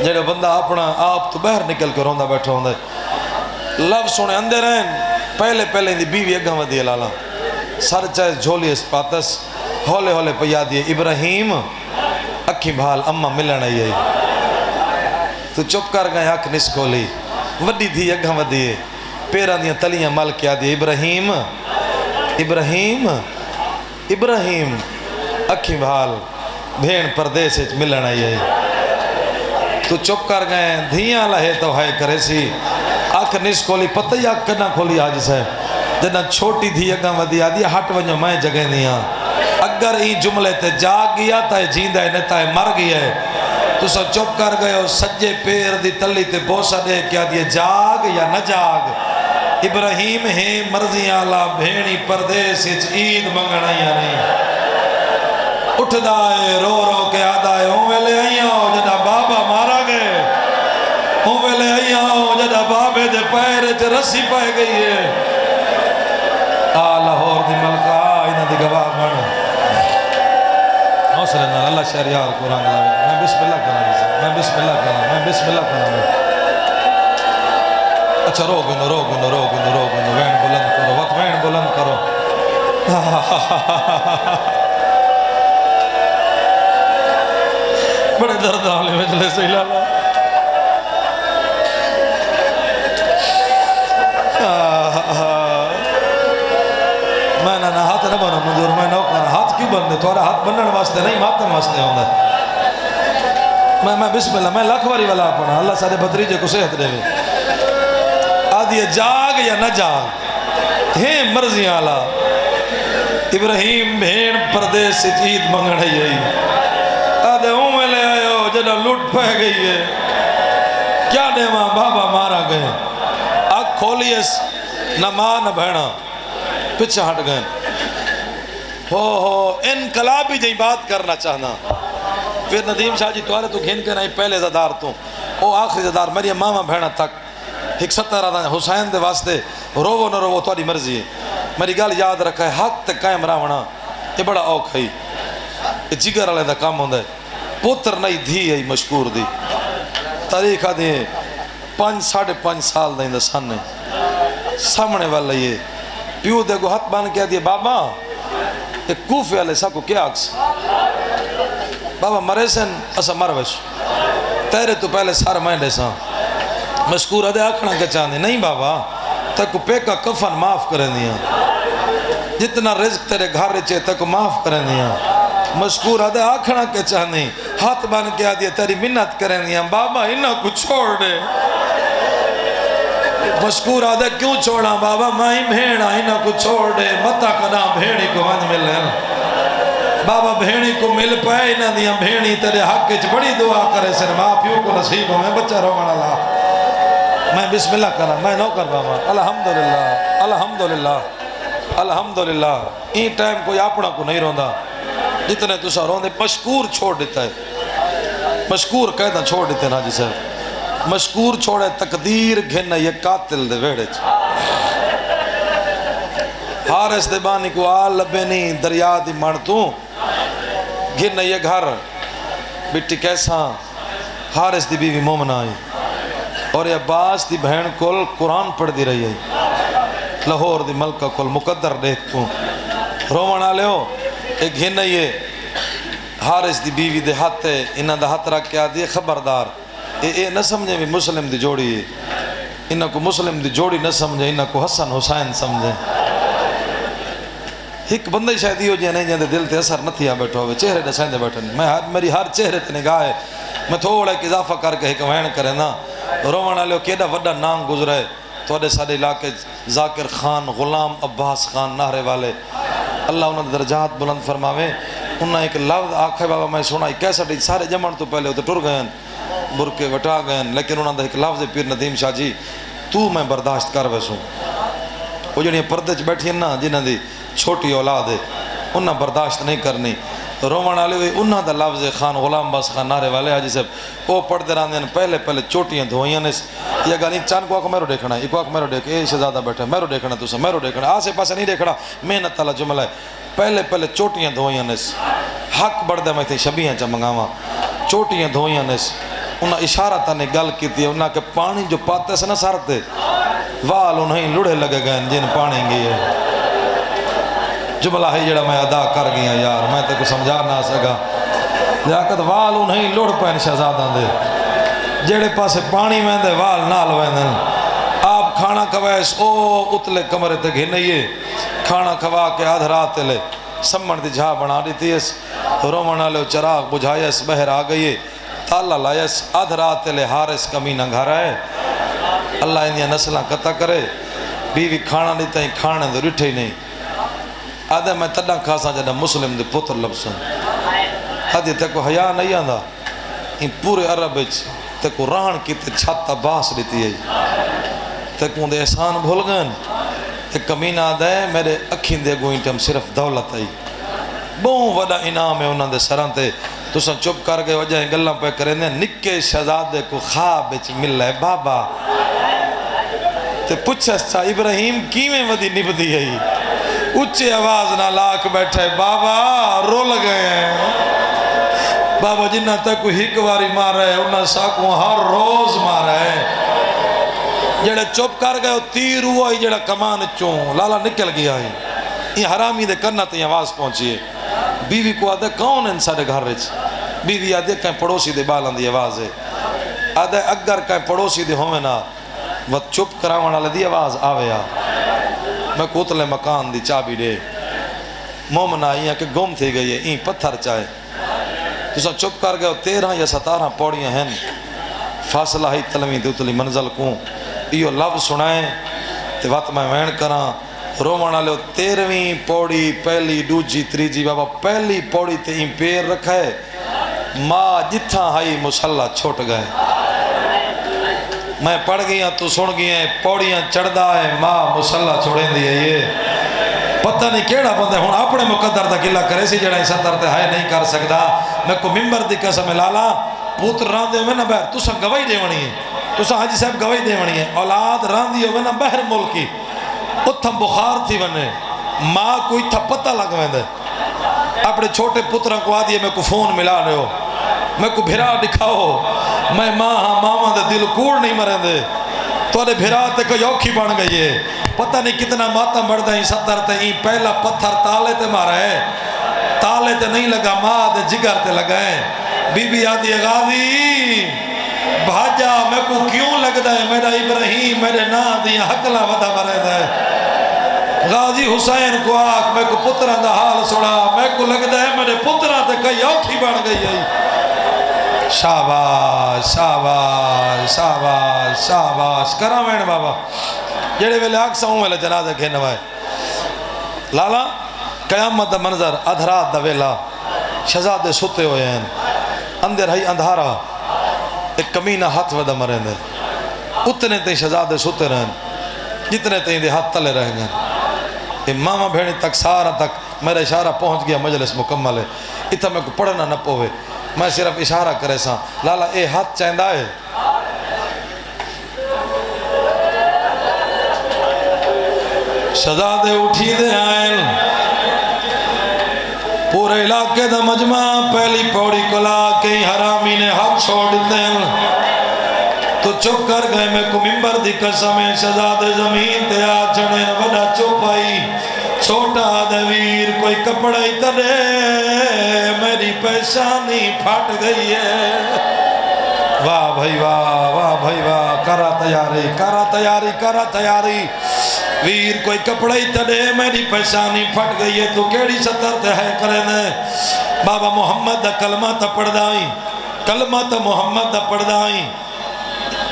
جڑے بندہ اپنا آپ تو باہر نکل کے روندہ بیٹھا ہوندے لفظ سونے اندے رہن پہلے پہلے دی بیوی اگاں ودی لالا سر چاہے جھولی اس پاتس ہولے ہولے پیا دیے ابراہیم اکھی بھال اماں ملن آئی ہے تو چپ کر گئے حق نس کھولی وڈی تھی اگاں ودی پیران دیاں تلیاں مل کیا دیے ابراہیم ابراہیم ابراہیم اکھی بھال بھین پردیس ملن آئی ہے تو چپ کر گئے دھیاں لہے تو ہے کرے سی آنکھ نس کھولی پتہ ہی آنکھ کرنا کھولی آج سے جنہ چھوٹی تھی اگاں ودی آدھی ہٹ ونجو میں جگہ دیاں اگر ہی جملے تے جاگ گیا تائے جیندہ ہے نتائے مر گیا ہے تو سو چپ کر گئے ہو سجے پیر دی تلی تے بوسا دے کیا دیئے جاگ یا نہ جاگ ابراہیم ہیں مرضی آلہ بھینی پردیس عید منگنا یا نہیں اٹھ دائے رو رو کے آدھائے ہوں ویلے آئیاں ہو جدہ بابا مارا گئے ہوں ویلے آئیاں ہو جدہ بابے دے پائرے چے رسی پائے گئی ہے لاہور دی ملکہ انہ دی گواہ بڑھ حوصلہ اللہ اللہ شہریار قرآن لگا میں بسم اللہ کرنا میں بسم اللہ کرنا میں بسم اللہ کرنا اچھا رو گنو وین بلند کرو وقت وین بلند کرو بڑے درد آلے مجلے سے لالا میں نہ ہاتھ نہ بنا مجھور میں نہ کرنا ہاتھ کیوں بننے توارا ہاتھ بننے واسطے نہیں ماتن واسطے ہوں میں بسم اللہ میں لاکھ واری والا پڑھا اللہ سارے بھتریجے کو صحت دے آدھی جاگ یا نہ جاگ ہیں مرضی آلہ ابراہیم بھین پردیس سے عید منگڑ ہے آدھے ہوں میں لے آئے ہو جنہ لوٹ پہ گئی ہے کیا دے ماں بابا مارا گئے آنکھ کھولی اس نہ ماں نہ بھینا پچھے ہٹ گئے ہو انقلابی جائیں بات کرنا چاہنا پھر ندیم شاہ جی توارے تو گھن کے نہیں پہلے زدار تو او آخری زدار میری ماما بھینا تک ایک 17 حسین دے واسطے روو نہ روو تواری مرضی ہے میری گل یاد رکھا ہے، حق تے قائم رہنا یہ بڑا اوکھا ہی، یہ جگر والے دا کام ہوندا ہے۔ پوتر نہیں دھی ہے مشکور دی تاریخ آدھی 5.5 سال دا اندہ سن ہے سامنے والا یہ پیو دے کو ہاتھ بان کیا دیے بابا یہ کوفے والے سا کو کیا اکس بابا مرے سن اسا مروش تیرے تو پہلے سار مہنڈے سا مشکور آدھے آکھنا کے چاندے نہیں بابا تک پیکا کفن معاف کریں دیا جتنا رزق تیرے گھر رچے تک معاف کریں دیا مشکور آدھے آکھنا کے چاندے ہاتھ بان کے آدھے تیری منت کریں دیا بابا انہا کو چھوڑ دے مشکور آدھے کیوں چھوڑا بابا مائی بھیڑا انہا کو چھوڑ دے متا کنا بھیڑی کو ونج مل ہے بابا بھیڑی کو مل پائے انہا دیا بھیڑی تیرے حق کچھ بڑی دعا کرے سن ماں پیو کو نصیب ہو میں بچہ رومان اللہ میں بسم اللہ کرا میں نو کر بابا الحمدللہ الحمدللہ الحمدللہ این ٹائم کوئی اپنا کو نہیں روندا جتنے تو سا روندے مشکور چھوڑ دیتا ہے مشکور قیدہ چھوڑ دیتے نا جسے مشکور چھوڑے تقدیر گھنہ یہ قاتل دے ویڑے حارس دے بانی کو آل لبینی دریا دی مانتوں گھنہ یہ گھر بٹی کیسا حارس دی بیوی مومن آئی اور یہ عباس دی بہن کل قرآن پڑھ دی رہی ہے لاہور دی ملکہ کل مقدر دیکھتوں رومانہ لے ہو ایک گھنہ یہ حارس دی بیوی دے ہاتھ ہے انہاں دا ہاتھ رکھ کے آدھی خبردار اے نہ سمجھے بھی مسلم دی جوڑی ہے انہاں کو مسلم دی جوڑی نہ سمجھے انہاں کو حسن حسین سمجھے ایک بندہ شاید ہی ہو جائے نہیں جاندے دل تے اثر نہ تھیا بیٹھو ہوئے چہرے نہ سائندے بیٹھن میں میری ہر چہرے تے نگاہ ہے میں تھوڑا ایک اضافہ کر کے ایک وین کرے نا رومانہ لے کیڑا وڈا نام گزرے توڑے ساڑے علاقے ذاکر خان غلام عباس خان نہرے والے اللہ انہوں نے درجات بلند فرماوے انہوں نے ایک لفظ آکھے بابا میں سنا کیسا ڈی سارے جمعن تو پہلے ہوتے ٹر گئے برکے وٹا گئے لیکن انہوں نے ایک لفظ پیر ندیم شاہ جی تو میں برداشت کر ویسوں وہ جنہیں پردے چ بیٹھی ہیں نا جنہوں دی چھوٹی اولاد ہے انہوں برداشت نہیں کرنی رومن والے ہوئے انہوں دا لفظ خان غلام باس خان نعرے والے حاجی صاحب وہ پڑھ دے رہے ہیں پہلے چوٹیاں دھوئیاں نے یہ گانی چاند کو آکھ میرو دیکھنا ہے ایک آکھ میرو دیکھ اے شہزادہ بیٹھا میرو دیکھنا تو سا میرو دیکھنا آسے پاسے نہیں دیکھنا محنت تعالیٰ جملہ ہے پہلے چوٹیاں دھوئیاں نے حق بڑھ دے میں تھے شبیاں چا منگاواں چوٹیاں دھوئیاں نے انہاں اشارہ تانے گل کی تھی انہاں کہ پانی جو پاتے سے نہ سارتے وال انہیں لڑے لگے گئے جن پانی گئی ہے جملہ ہے جڑا میں ادا کر گیا یار میں تے کو سمجھا نہ سکا لیاقت وال انہیں لڑ پین شہزادہ دے جڑے پاسے پانی میں دے وال نال ویندن آپ کھانا کھوائیس او اتلے کمرے تے گھنائیے کھانا کھوا کے آدھ رات لے سمن دی جھا بنا دیتی اس رومنہ لے چراغ بجھائیس بہر آ گئیے تالا لائیس آدھ رات لے حارس کمینہ گھر آئے اللہ انہیں نسلہ قطع کرے بیوی کھانا دیتا ہی کھانے دے رٹھے ہی نہیں آدھے میں تڈا کھاسا جڑا مسلم دے پتر لبسن آدھے تے کو حیاء نہیں آندھا ان پورے عرب تے کو ران کی تے چھاتا باس دیتی ہے تے کو دے احسان بھول گئن تے کمینہ آدھے میرے اکھین دے گوئیں ٹیم صرف دولت ہے بہوں وڈا انعام ہے انہوں دے سران تے تو سن چپ کر گئے وجہ گلہ پہ کریں دے نکے شہزادے کو خواب بچ مل ہے بابا تے پچھس چا ابراہیم کیویں ودی نبدی ہے اچھے آواز نہ لاکھ بیٹھے بابا رو لگئے ہیں بابا جنہ تک کوئی ہکواری مار رہے انہا ساکوں ہر روز مار رہے جڑے چپ کر گئے تیر ہوا ہی جڑا کمان چون لالا نکل گیا ہی یہ حرامی دے کرنا تے آواز پہنچی ہے بیوی کو آدھے کون ان سارے گھر رچ بیوی آدھے کہیں پڑوسی دے بالان دی آواز ہے آدھے اگر کہیں پڑوسی دے ہوئے نا وہ چپ کراوانا لے دی آواز آوے آ میں کوتلے مکان دی چابی دے مومن آئی ہیں کہ گم تھی گئی ہے این پتھر چاہے تو سا چپ کر گئے 13 یا 17 پوڑیاں ہیں فاصلہ ہی تلویں تے اتلی منزل کوں ایو لفظ سنائیں تے وقت میں وین کراں رومانہ لے 13ویں پوڑی پہلی دوجی تریجی بابا پہلی پوڑی تے این پیر رکھا ہے ماں جتھاں ہائی مسلح چھوٹ گئے میں پڑھ گیا تو سن گیا پوڑیاں چڑھ دا ہے ماں مسلح چھوڑیں دی ہے یہ پتہ نہیں کیڑا بندے ہون اپنے مقدر دا گلہ کرے سی جڑا ایسا ترتے ہائے نہیں کر سکتا میں کو ممبر دی قسم لالا پوتر ران دے ہوئے نا بہر تو سا گواہی دے ونی ہے تو سا حاجی صاحب گواہی دے ونی ہے اولاد ران دی ہوئے نا بہر ملکی اتھم بخار تھی ونے ماں کوئی تھا پتہ لگ ویندے اپنے چھوٹے پترہ کو آدھیے میں کو فون ملا رہے ہو میں کو بھرا دکھاؤ میں ماں ہاں ماما دے دل کوڑ نہیں مریں دے تو آدھے بھرا تے کوئی اوکھی بن گئی ہے پتہ نہیں کتنا ماتم بڑھ دیں ستر تے ہی پہلا پتھر تالے تے مارا ہے تالے تے نہیں لگا ماں دے جگر تے لگائیں بی بی آدھی غازی بھاجا میں کو کیوں لگ دے میرا ابراہیم میرے نا دیا حقلہ ودا مرے دے غازی حسین کو آکھ میں کو پترہ دا حال سڑا میں کو لگ دے میرے پترہ تے کئی اوکھی بڑھ گئی ہے شاباش شاباش شاباش شاباش کرا وین بابا جڑے ویلے آکھ ساؤں ویلے جنازہ کے نوائے لالا قیامت دا منظر ادھرات دا ویلا شہزادے ستے ہوئے ہیں اندر ہی اندھارا ایک کمینہ ہاتھ ودا مرے دے اتنے تے شہزادے ستے رہن جتنے تے دے ہاتھ تلے رہیں گے ماما بھیڑی تک سارا تک میرا اشارہ پہنچ گیا مجلس مکمل ہے اتنا میں کو پڑھنا نہ پوے میں صرف اشارہ کرے ساں لالا اے ہاتھ چاہندہ ہے شہزادے اٹھی دے آئیں پورے علاقے دا مجمع پہلی پوڑی کلا کئی حرامی نے ہاتھ چھوڑ دیں تو چپ کر گئے میں کو ممبر دی قسمیں شہزادے زمین تے آ چڑھے وڈا چپ آئی چھوٹا دویر کوئی کپڑا ہی ترے میری پیشانی پھٹ گئی ہے واہ بھائی واہ بھائی واہ کرا تیاری کرا تیاری کرا تیاری ویر کوئی کپڑا ہی ترے میری پیشانی پھٹ گئی ہے تو کیڑی سطر تے ہے کرے نے بابا محمد دا کلمہ تا پڑھ دائیں کلمہ تا محمد دا پڑھ دائیں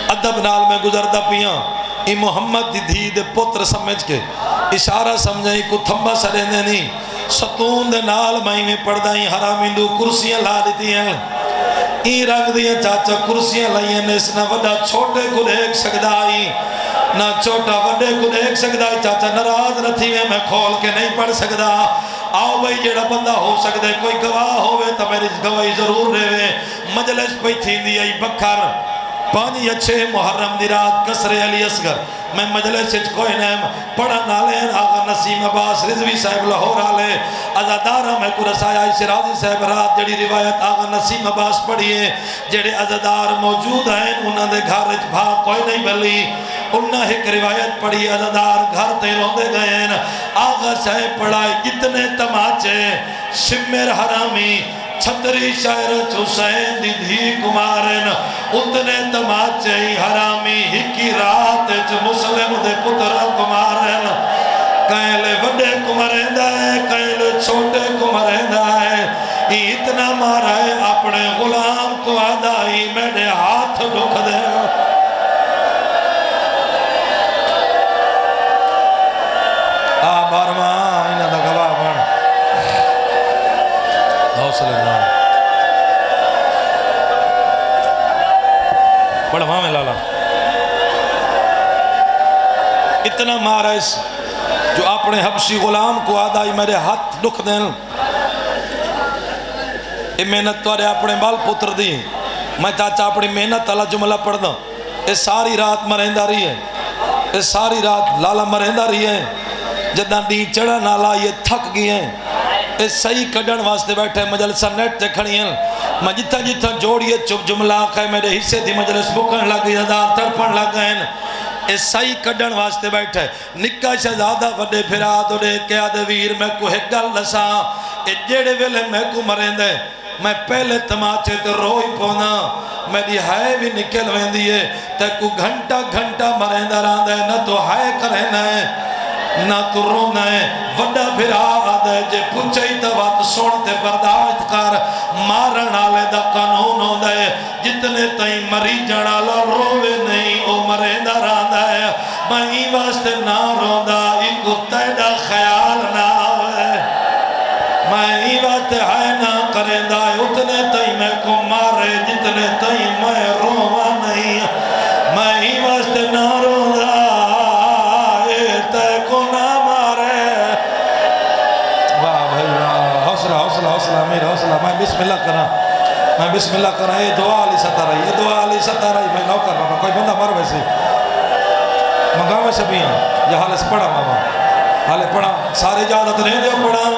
ادب نال میں گزردہ پیاں ای محمد دی دھی دے پتر سمجھ کے اشارہ سمجھیں کو تھمبا سڑے نہیں ستون دے نال میں پڑھدائیں حرامی دو کرسیاں لا دیتی ہیں ای رنگ دیاں چاچا کرسیاں لائیں اس نہ وڈا چھوٹے کو دیکھ سکدائی نہ چھوٹا وڈے کو دیکھ سکدائی چاچا ناراض نہ تھی میں کھول کے نہیں پڑھ سکدا آؤ بھائی جڑا بندہ ہو سکدے کوئی گواہ ہوئے تو میری گواہی ضرور رہے مجلس پہ تھی دی آئی بکھر پانی اچھے محرم دی رات قصر علی اصغر میں مجلس سے کوئی نیم پڑھا نالین آغا نسیم عباس رضوی صاحب لاہور آلے عزادارہ میں کو رسایا شرازی صاحب رات جڑی روایت آغا نسیم عباس پڑھئے جڑے عزادار موجود ہیں انہوں نے گھر بھاگ کوئی نہیں بلی انہوں ایک روایت پڑھی عزادار گھر تے روندے گئے ہیں آغا صاحب پڑھائی جتنے تماچے شمر حرامی چھتری شاعر حسین دی دھی کمارن اتنے تماچے حرامی ہکی رات جو مسلم دے پتر کمارن کہلے وڈے کمرین دائے کہلے چھوٹے کمرین دائے اتنا مارا ہے اپنے غلام کو آدائی میرے ہاتھ دکھ دے بارمان انہاں دا گواہ بان حوصلے نام پڑھواں میں لالا اتنا مارا اس جو اپنے حبشی غلام کو آدائی میرے ہاتھ دکھ دیں یہ محنت تو آرے اپنے بال پتر دی میں چاچا اپنی محنت اللہ جملہ پڑھ دوں یہ ساری رات مرہندہ رہی ہے یہ ساری رات لالا مرہندہ رہی ہے جدہ دی چڑھا نالا یہ تھک گئی ہیں اس صحیح کڑن واسطے بیٹھے مجلسہ نیٹ تے کھڑی ہیں میں جتھا جتھا جوڑیے چپ جملہ آکھا ہے میرے حصے دی مجلس بکن لگ گئی ہزار ترپن لگ گئے ہیں اس صحیح کڑن واسطے بیٹھے نکا شہزادہ وڈے پھرا دوڑے کیا دے ویر میں کو ایک گل لسا اے جیڑے ویلے میں کو مرین دے میں پہلے تماچے تے روئی پونا میری ہائے بھی نکل وین دیئے تے کو گھنٹا گھنٹا مرین دے ران دے نہ تو ہائے کرین ہے نہ تو رونا ہے وڈا پھرا آدھے جے پوچھئی توات سوڑتے برداشت کر مارن آلے دا قانون ہو دے جتنے تائیں مری جڑالا روے نہیں او مرین دا ران دے میں ہی واسطے نہ رو دا ایکو تیڑا خیال نہ ہوئے میں ہی واسطے ہائے نہ کریں دا اتنے تائیں میں کو مارے جتنے تائیں میں رووا نہیں میں ہی واسطے نہ رو دا حوصلہ میرا حوصلہ میں بسم اللہ کرا یہ دعا علی ستا رہی یہ دعا علی ستا رہی میں نوکر بابا کوئی بندہ مر ویسے منگاوے سے بھی ہیں یہ حال اس پڑھا بابا حالے پڑھا سارے اجازت نہیں دیو پڑھا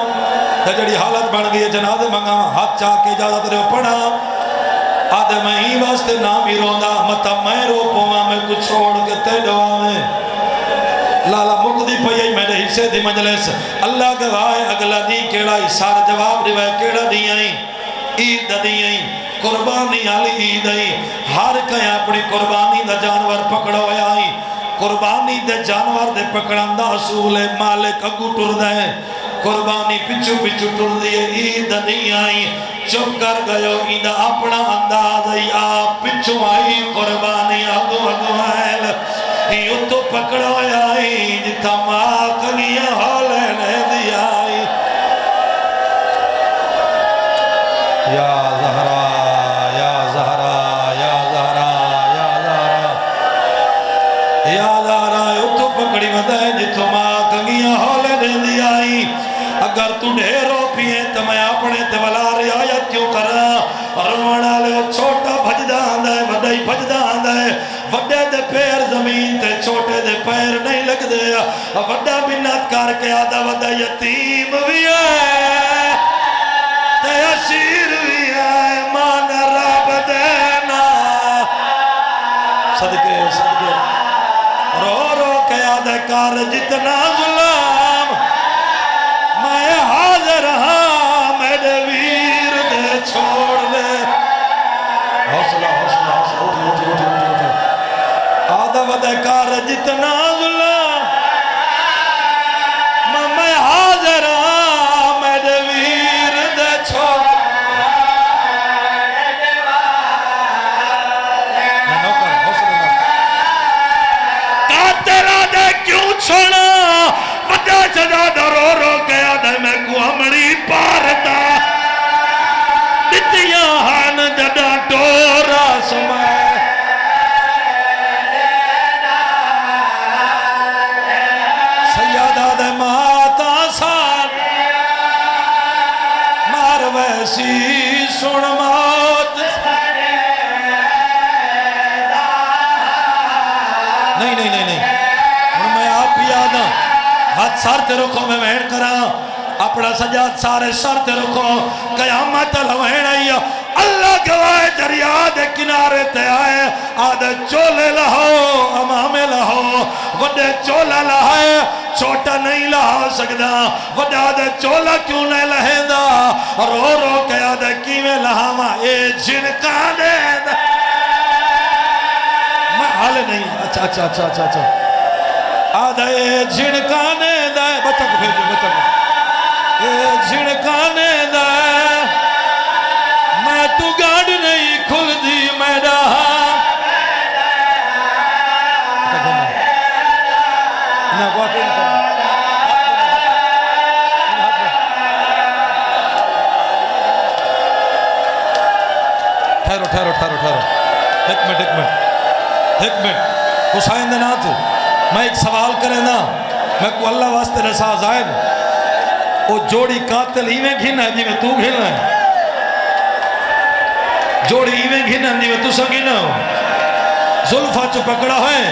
تے جڑی حالت بن گئی جنازے منگا ہاتھ چاہ کے اجازت دیو پڑھا آدھے میں ہی واسطے نام ہی روندا متا میں رو پوا میں کچھ چھوڑ کے تے دعا میں لالا مقدی پئی میرے حصے دی مجلس اللہ گواہ اگلا دی کیڑا ہی سارا جواب دیوائے کیڑا دی آئیں عید دی آئیں قربانی آلی عید آئیں ہر کہیں اپنی قربانی دا جانور پکڑو آئیں قربانی دے جانور دے پکڑان دا اصول مالک اگو ٹر دے قربانی پچھو پچھو ٹر دیئے عید دی آئیں چپ کر گئے عید اپنا انداز آپ پچھو آئی قربانی اگو اگو آئل یہ تو پکڑو آئی جتا ماں کنیا ہولے نے دی آئی یا زہرا یا زہرا یا زہرا یا زہرا یا زہرا یہ تو پکڑی مدہ جتا ماں کنیا ہولے نے دی آئی اگر تو ڈھیرو پیئے تو میں اپنے تولا رعایت کیوں کرا رونا لے چھوٹا بھجدہ آندہ ہے وڈائی بھجدہ آندہ ہے وڈے دے پیر زمین تے چھوٹے دے پیر نہیں لگ دے وڈا منت کر کے آدھا وڈا یتیم بھی ہے تے اسیر بھی ہے مان رب دینا صدقے صدقے رو رو کے آدھا کار جتنا ظلم میں حاضر ہاں میرے ویر دے چھوڑ دے حوصلہ حوصلہ حوصلہ اٹھی اٹھی اٹھی اٹھی آدھا ودہ کار جتنا ظلم میں حاضر ہاں میرے ویر دے چھوڑ قاتل آدھے کیوں چھوڑا وڈا جدہ رو رو گیا دے میں کو ہمڑی پارتا دتیاں ہان جدہ ڈورا سمائے سیادہ دے ماتا سان مار ویسی سن موت نہیں نہیں نہیں نہیں میں آپ بھی آدھا ہاتھ سار تے رکھو میں وین کرا اپنا سجاد سارے سار تے رکھو قیامت لوین آئی اللہ گواہ دریا دے کنارے تے آئے آدھے چولے لہو امامے لہو وڈے چولا لہائے چھوٹا نہیں لہا سکدا وڈا آدھے چولا کیوں نہیں لہے دا رو رو کے آدھے کیویں لہاما اے جھنکانے دا میں حالے نہیں اچھا اچھا اچھا اچھا اچھا آدھے جھنکانے دا بچہ کو بھیجو بچہ کو اے جھنکانے دا میں تو گاڑ نہیں کھل دی میرا نہ واقعی نہیں کرنا ٹھہرو ٹھہرو ٹھہرو ٹھہرو ایک منٹ حسین دے ناتھ میں ایک سوال کرے نا میں کو اللہ واسطے رسا زائد وہ جوڑی قاتل ہی میں گھن ہے جی میں تو گھن ہے جوڑی ہی میں گھن ہے جی میں تو سنگھن ہے ظلفہ چو پکڑا ہے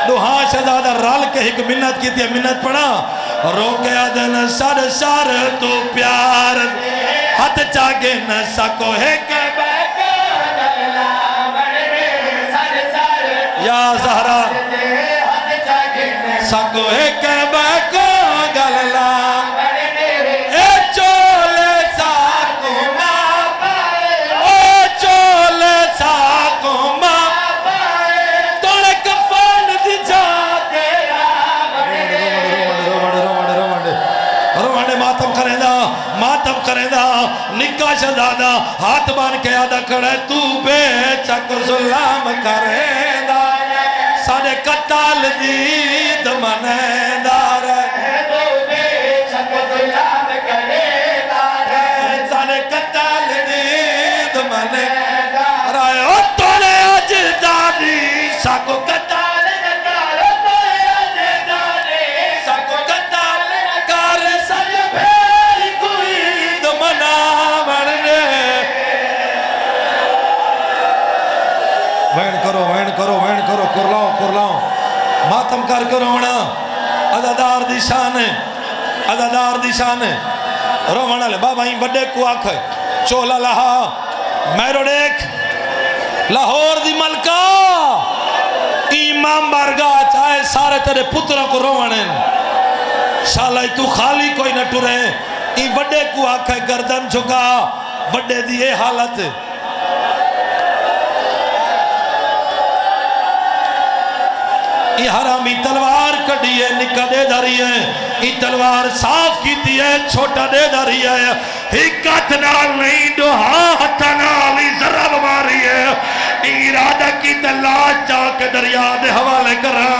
دو ہاں شہزادہ رال کے ایک منت کی تھی منت پڑھا روکے آدھن سار سار تو پیار ہاتھ چاگے نہ سکو ہے کہ یا زہرا سکو ہے کہ بیکو گللا اے چولے ساکو ماں اے چولے ساکو ماں توڑے کفان دی جاتے روانڈے ماتم کریں دا ماتم کریں دا نکاح شہزادہ ہاتھ بان کے آدھا کھڑے تو بے چک ظلم کریں دا سارے قتال دید منے دار تو بے چک ظلم کریں دا سارے قتال دید منے رائے او توڑے اجدادی ساکو قتال کار توڑے اجدادی ساکو قتال کار سج بھیری کوئی دمنا مرنے وین کرو کرلاؤ ماتم کر کے رونا عزادار دی شان ہے عزادار دی شان ہے رومن والے بابا ہی بڑے کو آکھ چولا لہا میرو دیکھ لاہور دی ملکہ امام بارگاہ چاہے سارے تیرے پتروں کو رومن شالائی تو خالی کوئی نہ ٹورے ای بڑے کو آکھ گردن جھکا بڑے دیئے حالت ای حرامی تلوار کڑی ہے نکا دے داری ہے ای تلوار صاف کیتی ہے چھوٹا دے داری ہے حکت نال نہیں دو ہاتھ نال ای ضرب ماری ہے ارادہ کی تلاش چاک دریا دے حوالے کرا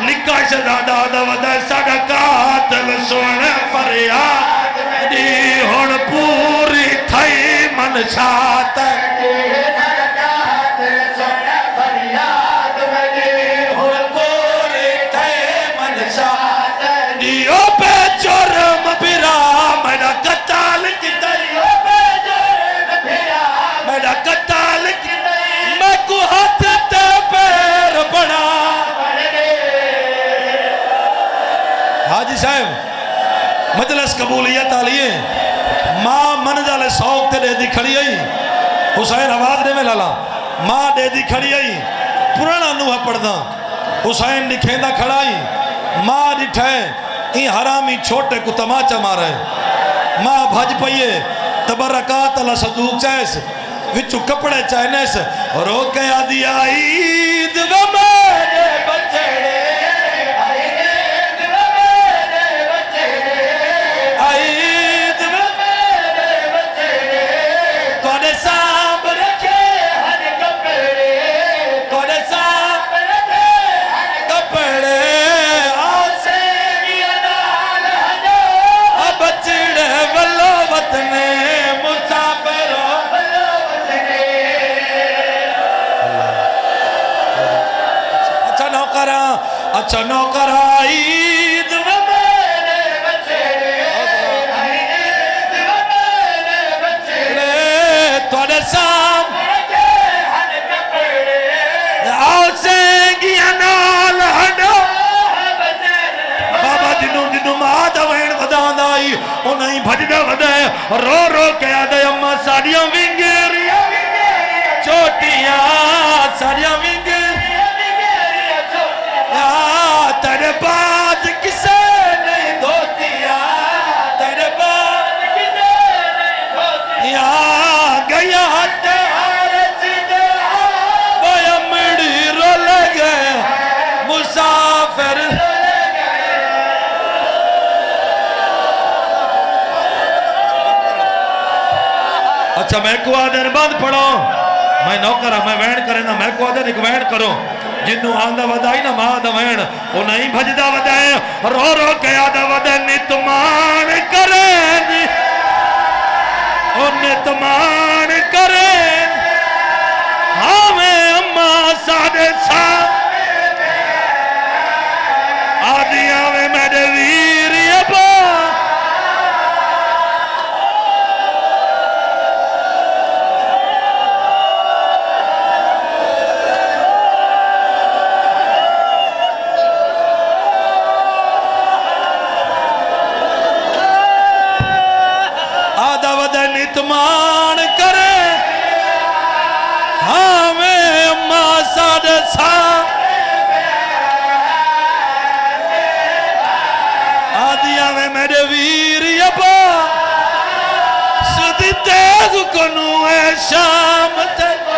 نکا شہزادہ دا ودہ ساڑا قاتل سونے فریاد دی ہون پوری تھائی منشات حاجی صاحب مجلس قبولیت آلیے ماں منزل سوک تے دے دی کھڑی آئی حسین آواز دے میں لالا ماں دے دی کھڑی آئی پرانا نوہ پڑھدا حسین نکھیندہ کھڑائی ماں ڈٹھائے این حرامی چھوٹے کو تماچا مارے ماں بھج پئیے تبرکات اللہ صدوق چاہیس وچو کپڑے چاہنیس روکے آدھی عید و میرے بچڑے عید و میرے بچڑے کونے سامب رکھے ہر کپڑے کونے سامب رکھے ہر کپڑے آسے گیا نال ہجو بچڑے واللہ وطنے مسافروں اچھا نوکرہ عید و میرے بچڑے عید و میرے بچڑے توڑے سام ہر کپڑے آؤ سے گیا نال ہڈو بابا جنوں ماں دا وین ودان آئی انہیں بھج دا ودائے رو رو کہا دے اممہ ساڑیاں ونگیریاں چوٹیاں ساڑیاں ونگیریاں تیرے بعد کسے نہیں دھوتیا تیرے بعد کسے نہیں دھوتیا گیا ہٹے آرسی دے بایا مڑی رو لے گئے مسافر اچھا میں کو آدھر بعد پڑھو میں نوکرہ میں وین کرے نا میں کو آدھر ایک وین کرو جنہوں آندہ ودائی نا ماں دا وین وہ نہیں بھجدہ ودائے رو رو کے آدھا ودائے نتمان کریں وہ نتمان کریں ہمیں اممہ سادے ساتھ آدھیاں میں میرے ویری ابا اتمان کرے ہمیں اممہ ساڑھے آدھیاں میں میرے ویری ابا سدی تیگ کنو اے شام تے